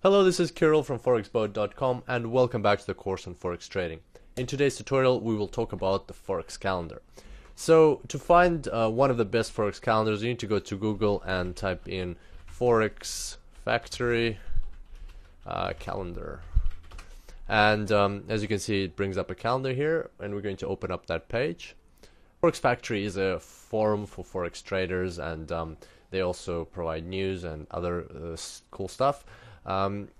Hello, this is Kirill from forexboat.com and welcome back to the course on Forex trading. In today's tutorial, we will talk about the Forex calendar. So to find one of the best Forex calendars, you need to go to Google and type in Forex Factory calendar. And as you can see, it brings up a calendar here, and we're going to open up that page. Forex Factory is a forum for Forex traders, and they also provide news and other cool stuff.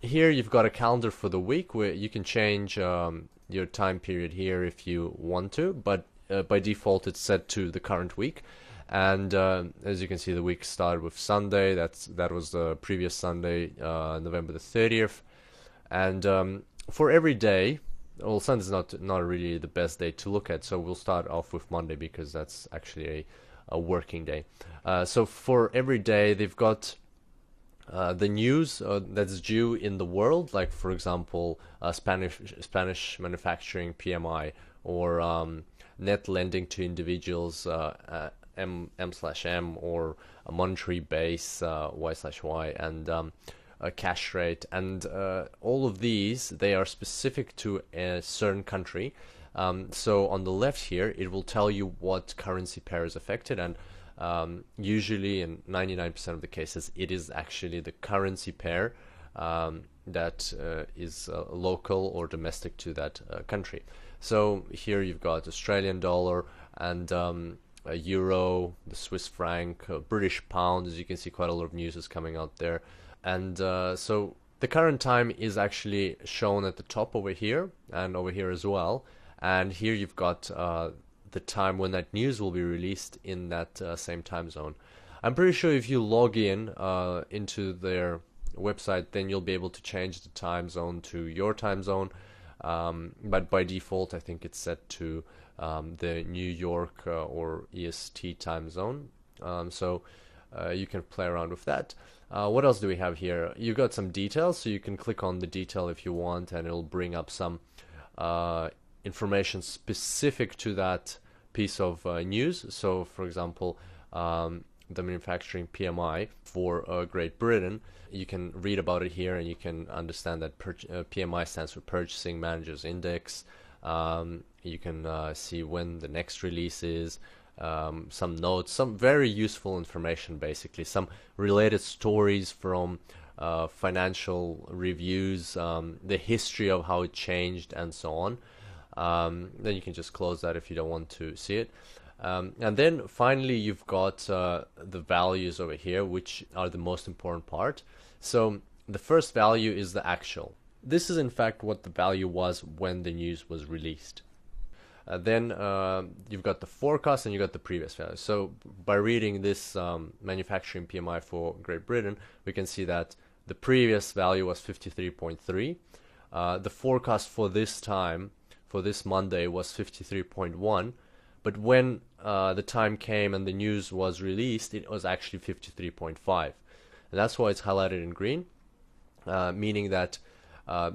Here you've got a calendar for the week where you can change your time period here if you want to, but by default it's set to the current week. And as you can see, the week started with Sunday. That was the previous Sunday, November the 30th. And for every day, well, Sunday's not really the best day to look at, so we'll start off with Monday because that's actually a working day. So for every day, they've got the news that's due in the world, like for example, Spanish manufacturing PMI, or net lending to individuals M/M, or a monetary base Y/Y, and a cash rate, and all of these, they are specific to a certain country. So on the left here, it will tell you what currency pair is affected, and usually in 99% of the cases, it is actually the currency pair that is local or domestic to that country. So here you've got Australian dollar and a euro, the Swiss franc, British pound. As you can see, quite a lot of news is coming out there. And so the current time is actually shown at the top over here and over here as well. And here you've got the time when that news will be released in that same time zone. I'm pretty sure if you log in into their website, then you'll be able to change the time zone to your time zone. But by default, I think it's set to the New York or EST time zone. So you can play around with that. What else do we have here? You've got some details, so you can click on the detail if you want, and it'll bring up some information specific to that piece of news. So for example, the manufacturing PMI for Great Britain, you can read about it here, and you can understand that PMI stands for Purchasing Managers Index. You can see when the next release is, some notes, some very useful information, basically some related stories from financial reviews, the history of how it changed, and so on. Then you can just close that if you don't want to see it. And then finally, you've got the values over here, which are the most important part. So the first value is the actual. This is in fact what the value was when the news was released. Then you've got the forecast, and you've got the previous value. So by reading this manufacturing PMI for Great Britain, we can see that the previous value was 53.3. The forecast for this time, for this Monday, was 53.1. But when the time came and the news was released, it was actually 53.5. And that's why it's highlighted in green, meaning that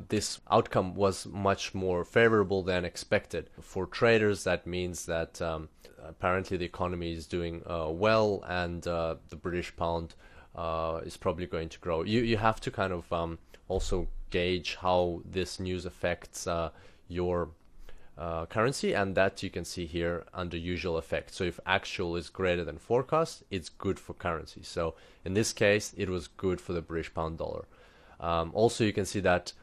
this outcome was much more favorable than expected. For traders, that means that apparently the economy is doing well, and the British pound is probably going to grow. You have to kind of also gauge how this news affects your currency, and that you can see here under usual effects. So if actual is greater than forecast, it's good for currency. So in this case, it was good for the British pound dollar. Also, you can see that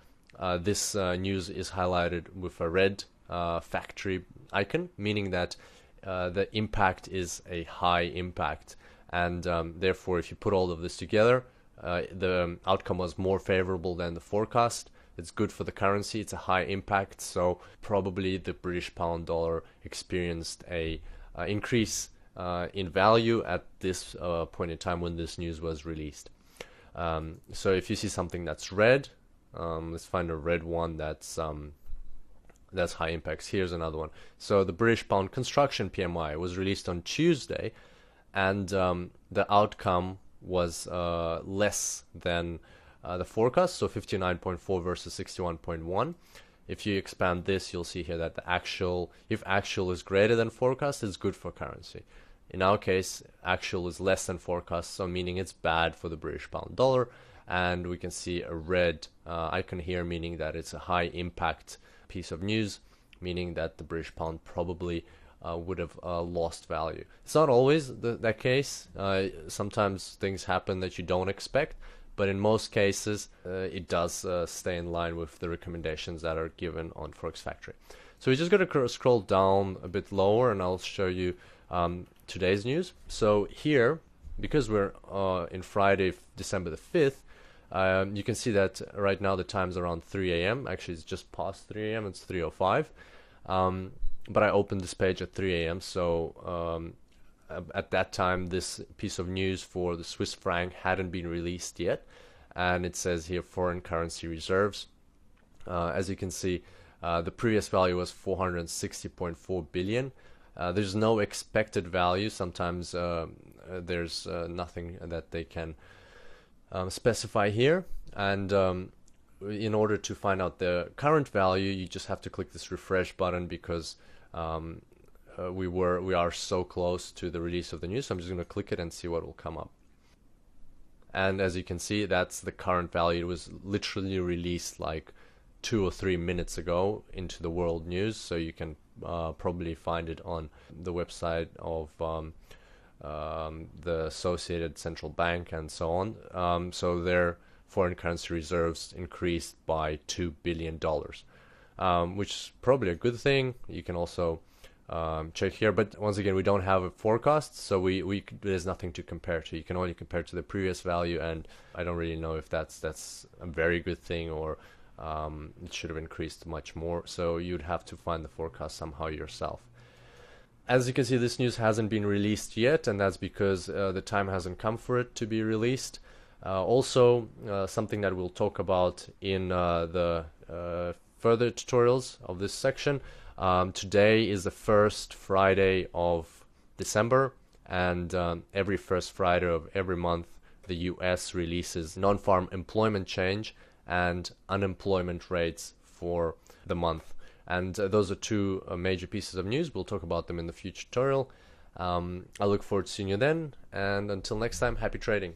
this news is highlighted with a red factory icon, meaning that the impact is a high impact, and therefore if you put all of this together, the outcome was more favorable than the forecast. It's good for the currency, it's a high impact, so probably the British pound dollar experienced a increase in value at this point in time when this news was released. So if you see something that's red, let's find a red one that's high impacts. Here's another one. So the British pound construction PMI was released on Tuesday, and the outcome was less than the forecast, so 59.4 versus 61.1. If you expand this, you'll see here that the actual, if actual is greater than forecast, it's good for currency. In our case, actual is less than forecast, so meaning it's bad for the British pound dollar. and we can see a red icon here, meaning that it's a high impact piece of news, meaning that the British pound probably would have lost value. It's not always that case. Sometimes things happen that you don't expect, but in most cases it does stay in line with the recommendations that are given on Forex Factory. So we just got to scroll down a bit lower, and I'll show you today's news. So here, because we're in Friday, December the 5th, you can see that right now the time's around 3 a.m. Actually, it's just past 3 a.m. It's 3:05. But I opened this page at 3 a.m. So at that time, this piece of news for the Swiss franc hadn't been released yet. And it says here foreign currency reserves. As you can see, the previous value was 460.4 billion. There's no expected value. Sometimes there's nothing that they can specify here. And in order to find out the current value, you just have to click this refresh button, because we are so close to the release of the news. So I'm just going to click it and see what will come up. And as you can see, that's the current value. It was literally released like 2 or 3 minutes ago into the world news. So you can probably find it on the website of the Associated Central Bank and so on. So their foreign currency reserves increased by $2 billion, which is probably a good thing. You can also check here, but once again, we don't have a forecast, so there's nothing to compare to. You can only compare to the previous value, and I don't really know if that's a very good thing, or it should have increased much more. So you'd have to find the forecast somehow yourself. As you can see, this news hasn't been released yet, and that's because the time hasn't come for it to be released. Also, something that we'll talk about in the further tutorials of this section. Today is the first Friday of December, and every first Friday of every month, the US releases non-farm employment change and unemployment rates for the month. And those are two major pieces of news. We'll talk about them in the future tutorial. I look forward to seeing you then, and until next time, happy trading.